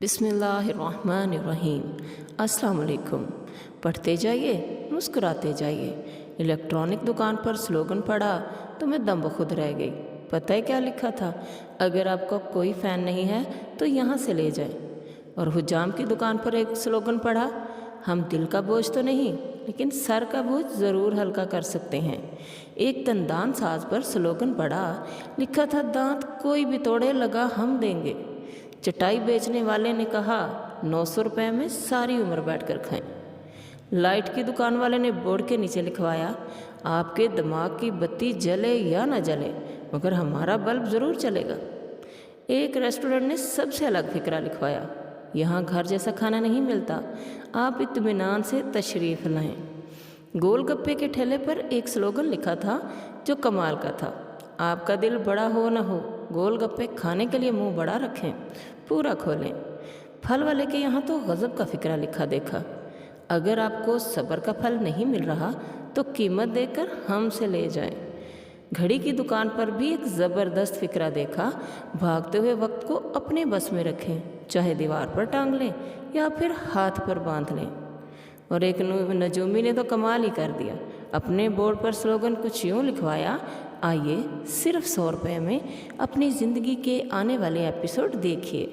बिस्मिल्लाहिर्रहमानिर्रहीम। अस्सलाम वालेकुम। पढ़ते जाइए, मुस्कुराते जाइए। इलेक्ट्रॉनिक दुकान पर स्लोगन पढ़ा तो मैं दम बखुद रह गई। पता है क्या लिखा था? अगर आपका कोई फ़ैन नहीं है तो यहाँ से ले जाए। और हुजाम की दुकान पर एक स्लोगन पढ़ा, हम दिल का बोझ तो नहीं लेकिन सर का बोझ ज़रूर हल्का कर सकते हैं। एक दंदान साज पर स्लोगन पढ़ा, लिखा था, दांत कोई भी तोड़े लगा हम देंगे। चटाई बेचने वाले ने कहा, 900 रुपये में सारी उम्र बैठकर खाएं। लाइट की दुकान वाले ने बोर्ड के नीचे लिखवाया, आपके दिमाग की बत्ती जले या न जले मगर हमारा बल्ब ज़रूर चलेगा। एक रेस्टोरेंट ने सबसे अलग फिक्रा लिखवाया, यहाँ घर जैसा खाना नहीं मिलता, आप इत्मीनान से तशरीफ़ लाएं। गोलगप्पे के ठेले पर एक स्लोगन लिखा था जो कमाल का था, आपका दिल बड़ा हो न हो, गोलगप्पे खाने के लिए मुंह बड़ा रखें, पूरा खोलें। फल वाले के यहाँ तो गज़ब का फिक्रा लिखा देखा, अगर आपको सब्र का फल नहीं मिल रहा तो कीमत देकर हमसे ले जाएं। घड़ी की दुकान पर भी एक ज़बरदस्त फिक्रा देखा, भागते हुए वक्त को अपने बस में रखें, चाहे दीवार पर टांग लें या फिर हाथ पर बांध लें। और एक नजूमी ने तो कमाल ही कर दिया, अपने बोर्ड पर स्लोगन कुछ यूँ लिखवाया, आइए सिर्फ 100 रुपये में अपनी ज़िंदगी के आने वाले एपिसोड देखिए।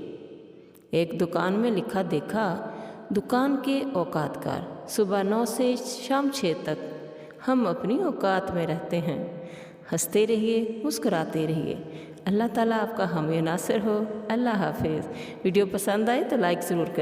एक दुकान में लिखा देखा, दुकान के औकातकार, सुबह 9 से शाम 6 तक हम अपनी औकात में रहते हैं। हंसते रहिए, मुस्कुराते रहिए। अल्लाह ताला आपका हामी नासिर हो। अल्लाह हाफिज़। वीडियो पसंद आए तो लाइक ज़रूर करें।